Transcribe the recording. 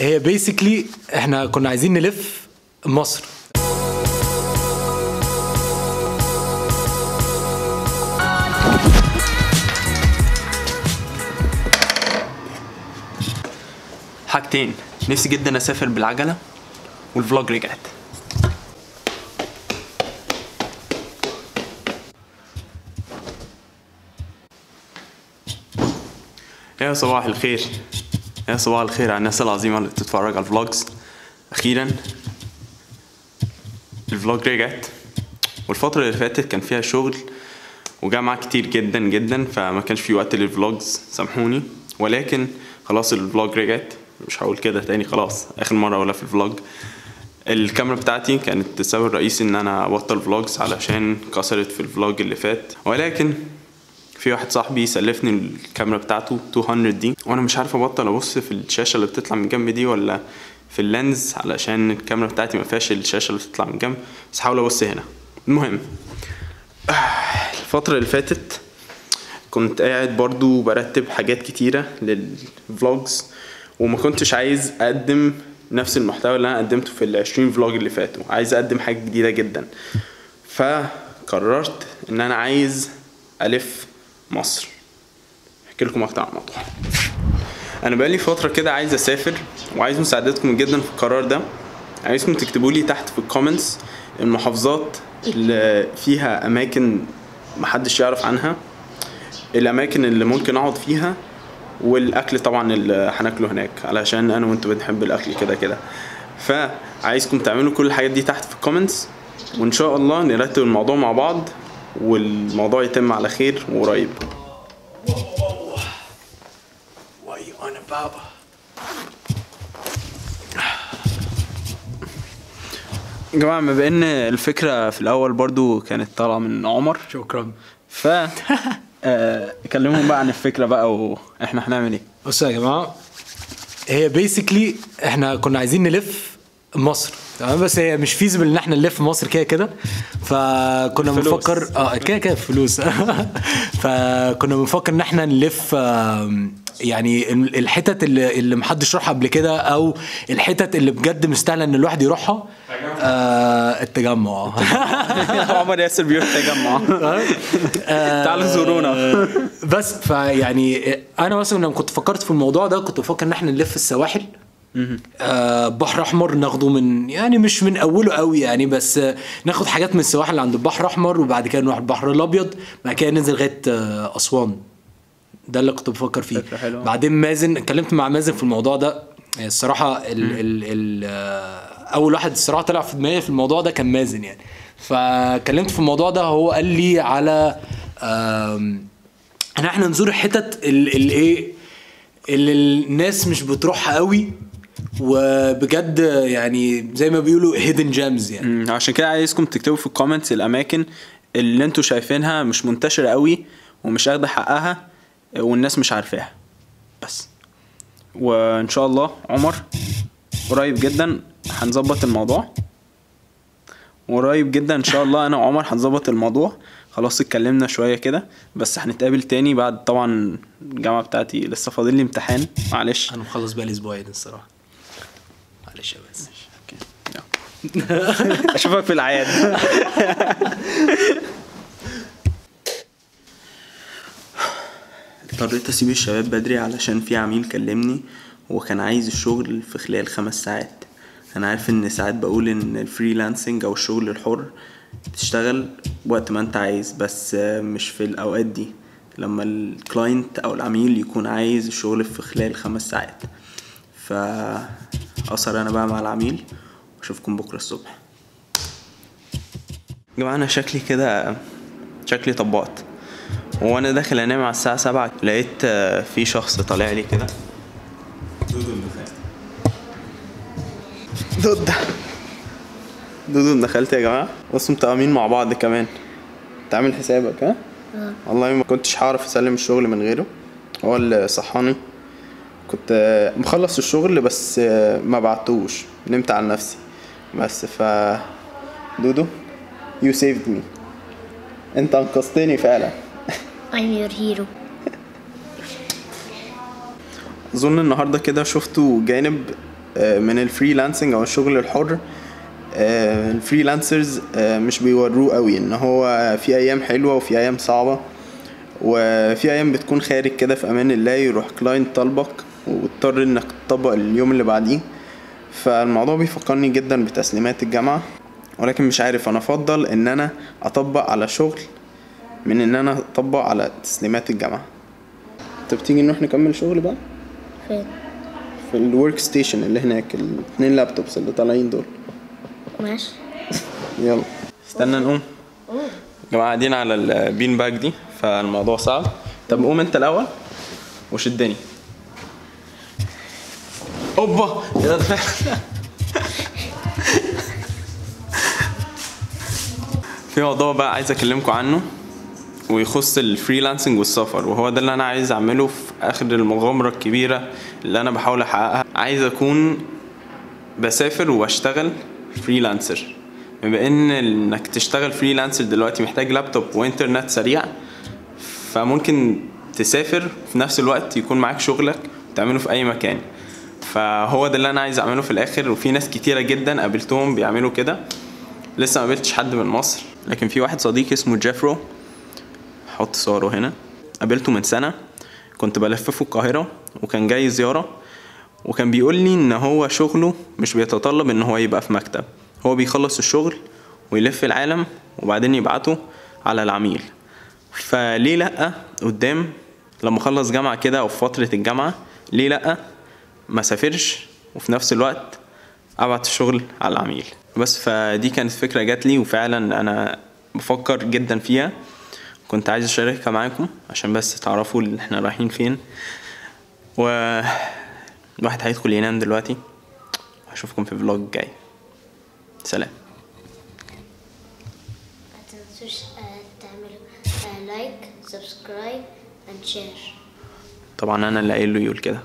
هي بيسكلي احنا كنا عايزين نلف مصر. حاجتين، نفسي جدا اسافر بالعجله والفلوج رجعت. يا صباح الخير، يا صباح الخير على الناس العظيمه اللي بتتفرج على الفلوجز. اخيرا الفلوج رجعت، والفتره اللي فاتت كان فيها شغل وجامعه كتير جدا جدا، فما كانش في وقت للفلوجز، سامحوني. ولكن خلاص الفلوج رجعت، مش هقول كده تاني، خلاص اخر مره ولا في الفلوج. الكاميرا بتاعتي كانت السبب الرئيسي ان انا ابطل فلوجز علشان كسرت في الفلوج اللي فات، ولكن في واحد صاحبي سلفني الكاميرا بتاعته 200 دي، وانا مش عارف ابطل ابص في الشاشه اللي بتطلع من جنب دي ولا في اللينز، علشان الكاميرا بتاعتي ما فيهاش الشاشه اللي بتطلع من جنب، بس هحاول ابص هنا. المهم الفتره اللي فاتت كنت قاعد برضو برتب حاجات كتيره للفلوجز، وما كنتش عايز اقدم نفس المحتوى اللي انا قدمته في ال20 فلوج اللي فاتوا، عايز اقدم حاجه جديده جدا. فقررت ان انا عايز الف مصر. احكي لكم اكتر عن الموضوع. انا بقالي فتره كده عايز اسافر، وعايز مساعدتكم جدا في القرار ده. عايزكم تكتبوا لي تحت في الكومنتس المحافظات اللي فيها اماكن محدش يعرف عنها، الاماكن اللي ممكن اقعد فيها، والاكل طبعا اللي هناكله هناك، علشان انا وانتوا بنحب الاكل كده كده. فعايزكم تعملوا كل الحاجات دي تحت في الكومنتس، وان شاء الله نرتب الموضوع مع بعض والموضوع يتم على خير وقريب. يا جماعه، ما بان الفكره في الاول برضو كانت طالعه من عمر، شكرا. ف كلمهم بقى عن الفكره بقى واحنا هنعمل ايه. بصوا يا جماعه، هي بيسكلي احنا كنا عايزين نلف مصر، تمام؟ بس هي مش فيزبل ان احنا نلف مصر كده كده، فكنا بنفكر كده فلوس فكنا بنفكر ان احنا نلف يعني الحتت اللي محدش راحها قبل كده، او الحتت اللي بجد مستاهله ان الواحد يروحها. التجمع عمر ياسر بيقول التجمع تعالوا زورونا. بس فيعني انا مثلا لما كنت فكرت في الموضوع ده كنت بفكر ان احنا نلف السواحل، بحر احمر ناخده من، يعني مش من اوله قوي يعني، بس ناخد حاجات من السواحل اللي عند البحر الاحمر، وبعد كده نروح البحر الابيض، بعد كده ننزل لغايه اسوان. ده اللي كنت بفكر فيه. بعدين مازن، اتكلمت مع مازن في الموضوع ده الصراحه. اول واحد الصراحه طلع في دماغي في الموضوع ده كان مازن يعني. فكلمت في الموضوع ده، هو قال لي على احنا نزور الحتت اللي الناس مش بتروحها قوي، وبجد يعني زي ما بيقولوا hidden gems يعني. عشان كده عايزكم تكتبوا في الكومنتس الاماكن اللي انتوا شايفينها مش منتشره قوي ومش اخده حقها والناس مش عارفاها بس. وان شاء الله عمر قريب جدا هنظبط الموضوع، قريب جدا ان شاء الله انا وعمر هنظبط الموضوع. خلاص اتكلمنا شويه كده، بس هنتقابل تاني بعد طبعا الجامعه بتاعتي لسه فاضل لي امتحان، معلش انا مخلص بقالي اسبوعين الصراحه، معلش يا بس. اشوفك في الاعياد. اضطريت اسيب الشباب بدري علشان في عميل كلمني وكان عايز الشغل في خلال 5 ساعات. انا عارف ان ساعات بقول ان الفريلانسنج او الشغل الحر تشتغل وقت ما انت عايز، بس مش في الاوقات دي، لما الكلاينت او العميل يكون عايز الشغل في خلال 5 ساعات. فأصر انا بقى مع العميل، واشوفكم بكرة الصبح. جماعة انا شكلي كده، شكلي طبقت، وانا داخل انام على الساعة 7 لقيت في شخص طالع لي كده. دودو دخلت يا جماعة، بس متقامين مع بعض كمان. تعمل حسابك ها؟ والله ما كنتش هعرف اسلم الشغل من غيره، هو اللي صحاني. كنت مخلص الشغل بس ما بعتوش، نمت على نفسي بس. دودو you saved me، انت انقذتني فعلا. I'm your hero. اظن النهارده كده شفتوا جانب من الفريلانسنج او الشغل الحر. الفريلانسرز مش بيوروه قوي، ان هو في ايام حلوة وفي ايام صعبة، وفي ايام بتكون خارج كده في امان الله يروح كلاينت طلبك واضطر انك تطبق اليوم اللي بعديه. فالموضوع بيفكرني جدا بتسليمات الجامعة، ولكن مش عارف انا افضل ان انا اطبق على شغل من ان انا اطبق على تسليمات الجامعة. طب تيجي نروح نكمل شغل بقى فين؟ في الورك ستيشن اللي هناك، الاتنين لابتوبس اللي طالعين دول. ماشي. يلا استنى نقوم. يا جماعة قاعدين على البين باج دي فالموضوع صعب. طب قوم انت الاول وشدني. اوبا يا ده في موضوع بقى عايز اكلمكم عنه ويخص الفريلانسنج والسفر، وهو ده اللي انا عايز اعمله في اخر المغامرة الكبيرة اللي انا بحاول احققها. عايز اكون بسافر واشتغل فريلانسر. بما ان انك تشتغل فريلانسر دلوقتي محتاج لابتوب وانترنت سريع، فممكن تسافر في نفس الوقت يكون معاك شغلك وتعمله في اي مكان. فهو ده اللي انا عايز اعمله في الاخر، وفي ناس كتيرة جدا قابلتهم بيعملوا كده. لسه ما قابلتش حد من مصر، لكن في واحد صديقي اسمه جيفرو، حط صوره هنا، قابلته من سنة كنت بلففه القاهرة وكان جاي زيارة، وكان بيقول لي ان هو شغله مش بيتطلب ان هو يبقى في مكتب، هو بيخلص الشغل ويلف العالم وبعدين يبعته على العميل. فليه لأ قدام لما خلص جامعة كده او في فترة الجامعة، ليه لأ ما سافرش وفي نفس الوقت ابعت الشغل على العميل؟ بس فدي كانت فكرة جات لي وفعلا انا بفكر جدا فيها، كنت عايز اشاركها معاكم عشان بس تعرفوا ان احنا رايحين فين. الواحد هيدخل ينام دلوقتي، هشوفكم في الفلوج الجاي. سلام. ما تنسوش تعملوا لايك، سبسكرايب and share. طبعا انا اللي قايل له يقول كده.